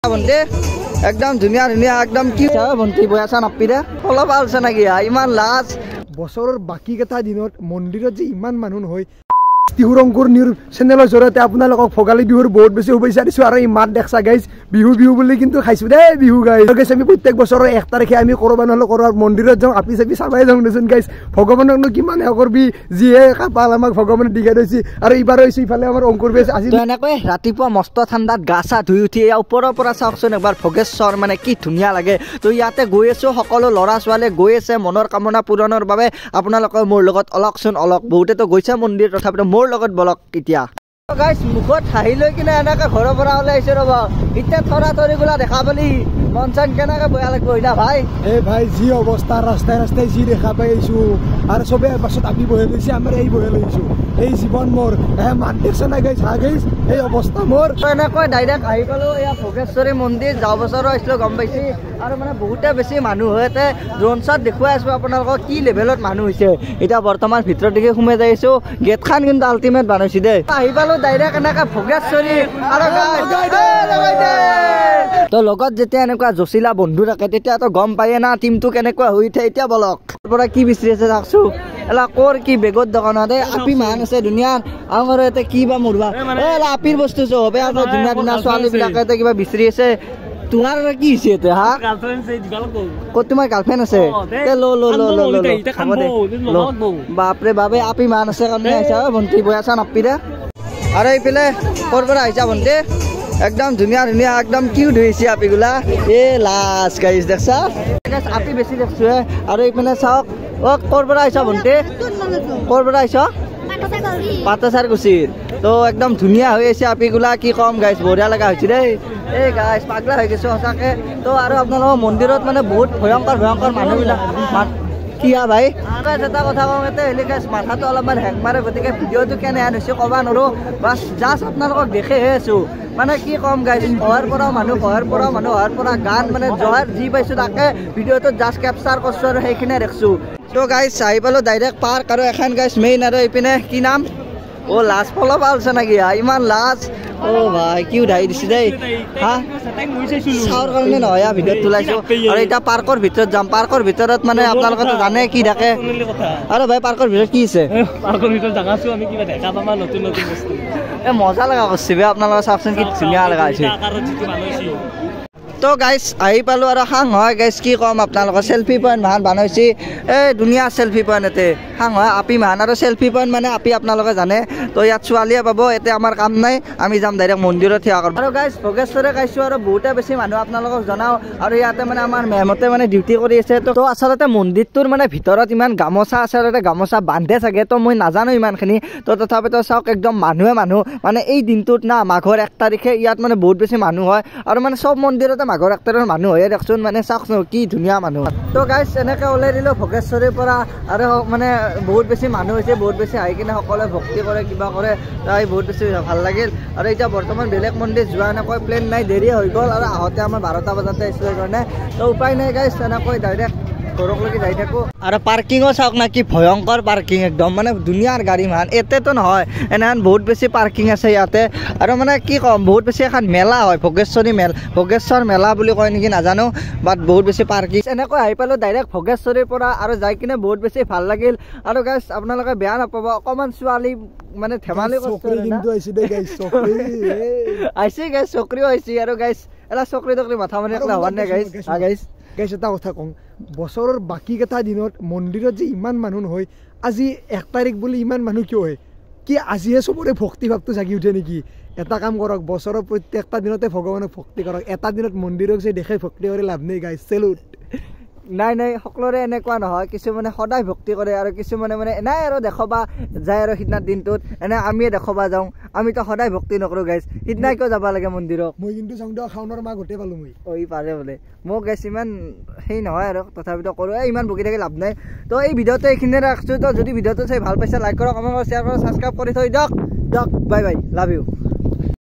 ভন্টি একদম ধুনীয়া ধুনীয়া একদম কি ভন্টি বৈ আছা নাপিৰে অলপ আলছে নাকি ইমান লাজ বছৰৰ বাকী কেইটা দিনত মন্দিৰত যে ইমান মানুহ নহয় বিহু ৰংকুৰ নিউজ চেনেলৰ জৰিয়তে আপোনালোকক ভোগালী বিহুৰ বহুত বেছি শুভেচ্ছা দিছোঁ আৰু ইমান দেখছা গাইজ বিহু বিহু বুলি কিন্তু খাইছোঁ দেই বিহু গাইজ আমি প্ৰত্যেক বছৰৰ 1 তাৰিখে আমি কৰবান হ'লে কৰাৰ মন্দিৰত যাওঁ আপি চাপি চাবাই যাওঁ দেচোন গাইজ ভগৱানকনো কিমান হে কৰবি যিহে কাপাল আমাক ভগৱানে দিঘাই থৈছে আৰু এইবাৰ হৈছে ইফালে আমাৰ অংকুৰ বেছ আজি এনেকৈ ৰাতিপুৱা মস্ত ঠাণ্ডাত গা চা ধুই উঠি ওপৰৰ পৰা চাওকচোন একবাৰ ভোগেশ্বৰ মানে কি ধুনীয়া লাগে তো ইয়াতে গৈ আছোঁ সকলো ল'ৰা ছোৱালীয়ে গৈ আছে মনৰ কামনা পূৰণৰ বাবে আপোনালোকে মোৰ লগত অলকচোন অলক বহুতেতো গৈছে মন্দিৰ তথাপিতো মোৰ লগত বলক এতিয়া গাইজ মুখত হাঁহি লৈ কিনে এনেকৈ ঘৰৰ পৰা ওলাই আহিছে ৰ'ব এতিয়া থৰা থৰিগুলা দেখা পালি মন চন কেনেকৈ বেয়া লাগিব এতিয়া ভাই এই ভাই যি অৱস্থা ৰাস্তাই ৰাস্তাই যি দেখা পাই আহিছোঁ আৰু চবে পাছত আমি বহি লৈছে আমাৰ এই বহি লৈছোঁ এই জীৱন মোৰ মান দেখছে নাই গাইজ হা গাইজ এই অৱস্থা মোৰ এনেকৈ ডাইৰেক্ট আহি পালোঁ এয়া ভোগেশ্বৰী মন্দিৰ যোৱা বছৰো আহিছিলোঁ গম পাইছি আৰু মানে বহুতে বেছি মানুহ হৈ ইয়াতে ড্ৰোন শ্বট দেখুৱাই আছোঁ আপোনালোকক কি লেভেলত মানুহ হৈছে এতিয়া বৰ্তমান ভিতৰত দিকে সোমাই যাই আছোঁ গেটখন কিন্তু আল্টিমেট বনাইছে দেই আহি পালোঁ ডাইৰেক্ট এনেকৈ ভোগেশ্বৰী আৰু তো লগত যেতিয়া এনেকুৱা জচিলা বন্ধু থাকে তেতিয়াতো গম পায়ে না টিমটো কেনেকুৱা হৈ উঠে এতিয়া বলক পৰা কি বিচাৰি আছে চাওকচোন এলা কৰ কি বেগৰ দোকানত আপি মান আছে দুনিয়াত আমাৰ ইয়াতে কি বা মৰবা এলা আপিৰ বস্তু চব আছে ধুনীয়া ধুনীয়া ছোৱালীবিলাকে কিবা বিচাৰি আছে তোমাৰ কি হৈছে এতিয়া হা ক'ত তোমাৰ গাৰ্লফ্ৰেণ্ড আছে বাপৰে বাবে আপি মান আছে কাৰণে আহিছা ভণ্টি বৈ আছা নাপিৰে আৰু এইফালে ক'ৰ পৰা আহিছা ভণ্টি একদম ধুনীয়া ধুনীয়া একদম কিউট হৈছে আপিগুলা এ লাজ গাইজ দেখছা আপি বেছি দেখছো আৰু এইপিনে চাওক অ ক'ৰ পৰা আহিছা ভণ্টি ক'ৰ পৰা আহিছ পাটাচাৰকুচিৰ তো একদম ধুনীয়া হৈ আছে আপিগুলা কি কম গাইজ বঢ়িয়া লগা হৈছে দেই এই গাইজ পাগলা হৈ গৈছোঁ সঁচাকৈ তো আৰু আপোনালোকৰ মন্দিৰত মানে বহুত ভয়ংকৰ ভয়ংকৰ মানুহবিলাক কি ভাই এটা কথা কওঁ ইয়াতে হেলি গাইজ মাথাটো অলপমান হেং মাৰে গতিকে ভিডিঅ'টো কেনে হেন হৈছে ক'ব নোৱাৰোঁ বাছ জাষ্ট আপোনালোকক দেখেহে আছোঁ মানে কি ক'ম গাইজ অহাৰ পৰাও মানুহ অহাৰ পৰা গান মানে জহাৰ যি পাইছোঁ তাকে ভিডিঅ'টোত জাষ্ট কেপচাৰ কৰিছোঁ আৰু সেইখিনিয়ে দেখিছোঁ তো গাইজ আহি পালোঁ ডাইৰেক্ট পাৰ্ক আৰু এখন গাইজ মেইন আৰু এইপিনে কি নাম অ' লাজ ফল পালছে নেকি ইমান লাজ অ' ভাই কি উঠাই দিছে দেই হা চাওৰ কাৰণে নহয় ভিডিঅ'ত তোলাইছোঁ আৰু এতিয়া পাৰ্কৰ ভিতৰত যাম পাৰ্কৰ ভিতৰত মানে আপোনালোকেতো জানে কি থাকে আৰু ভাই পাৰ্কৰ ভিতৰত কি আছে এই মজা লগা কৰিছে বে আপোনালোকে চাওকচোন কি ধুনীয়া লগা হৈছে তো গাইজ আহি পালোঁ আৰু হাং হয় গাইজ কি ক'ম আপোনালোকৰ চেল্ফি পইণ্ট মাহান বনাইছে এই ধুনীয়া চেল্ফি পইণ্ট ইয়াতে হাং হয় আপি মাহান আৰু চেল্ফি পইণ্ট মানে আপি আপোনালোকে জানে তো ইয়াত ছোৱালীয়ে পাব এতিয়া আমাৰ কাম নাই আমি যাম ডাইৰেক্ট মন্দিৰত সেৱা কৰিম আৰু গাইজ ভোগেশ্বৰে খাইছোঁ আৰু বহুতে বেছি মানুহ আপোনালোকক জনাওঁ আৰু ইয়াতে মানে আমাৰ মেমতে মানে ডিউটি কৰি আছে তো আচলতে মন্দিৰটোৰ মানে ভিতৰত ইমান গামোচা আছে আচলতে গামোচা বান্ধে চাগে তো মই নাজানো ইমানখিনি তো তথাপিতো চাওক একদম মানুহে মানুহ মানে এই দিনটোত না মাঘৰ 1 তাৰিখে ইয়াত মানে বহুত বেছি মানুহ হয় আৰু মানে চব মন্দিৰতে মাঘৰ 1 তাৰিখৰ মানুহ হয়ে দেখোন মানে চাওকচোন কি ধুনীয়া মানুহ তো গাইজ এনেকৈ ওলাই দিলোঁ ভোগেশ্বৰীৰ পৰা আৰু মানে বহুত বেছি মানুহ হৈছে বহুত বেছি আহি কিনে সকলোৱে ভক্তি কৰে কিবা কৰে তাই বহুত বেছি ভাল লাগিল আৰু এতিয়া বৰ্তমান বেলেগ মন্দিৰ যোৱা এনেকৈ প্লেন নাই দেৰি হৈ গ'ল আৰু আহোঁতে আমাৰ 12টা বজাতে আহিছিলে কাৰণে তো উপায় নাই গাইজ এনেকৈ ডাইৰেক্ট ঘৰকলৈকে যাই থাকোঁ আৰু পাৰ্কিঙো চাওক না কি ভয়ংকৰ পাৰ্কিং একদম মানে দুনিয়াৰ গাড়ী মান এতেতো নহয় এনেহেন বহুত বেছি পাৰ্কিং আছে ইয়াতে আৰু মানে কি ক'ম বহুত বেছি এখন মেলা হয় ভোগেশ্বৰ মেলা বুলি কয় নেকি নাজানো বাট বহুত বেছি পাৰ্কিং এনেকৈ আহি পালোঁ ডাইৰেক্ট ভোগেশ্বৰীৰ পৰা আৰু যাই কিনে বহুত বেছি ভাল লাগিল আৰু গাইজ আপোনালোকে বেয়া নাপাব অকণমান ছোৱালী মানে ধেমালি আহিছে গাইজ চকৰিও আহিছে আৰু গাইজ এটা চকৰি তকৰি মাথা মাৰি হোৱা নাই গাইজ গাইজ এটা কথা কওঁ বছৰৰ বাকী কেইটা দিনত মন্দিৰত যে ইমান মানুহ নহয় আজি 1 তাৰিখ বুলি ইমান মানুহ কিয় হয় কি আজিহে চবৰে ভক্তিভাৱটো জাগি উঠে নেকি এটা কাম কৰক বছৰৰ প্ৰত্যেকটা দিনতে ভগৱানক ভক্তি কৰক এটা দিনত মন্দিৰক যে দেখে ভক্তি কৰি লাভ নাই গাইজ চেলুট নাই সকলোৰে এনেকুৱা নহয় কিছুমানে সদায় ভক্তি কৰে আৰু কিছুমানে মানে নাই আৰু দেখবা যায় আৰু সিদিনাৰ দিনটোত এনে আমিয়ে দেখবা যাওঁ আমিতো সদায় ভক্তি নকৰোঁ গাইজ সিদিনাই কিয় যাব লাগে মন্দিৰক মই কিন্তু চাওঁ দিয়ক শাওনৰ মাহ গোটেই পালোঁ মই পাৰে বোলে মোক গাইজ ইমান সেই নহয় আৰু তথাপিতো কৰোঁ ইমান বকি থাকি লাভ নাই তো এই ভিডিঅ'টো এইখিনিয়ে ৰাখিছোঁ তো যদি ভিডিঅ'টো চাই ভাল পাইছে লাইক কৰক কমেণ্ট কৰক শ্বেয়াৰ কৰক ছাবস্ক্ৰাইব কৰি থৈ দিয়ক বাই বাই লাভ ইউ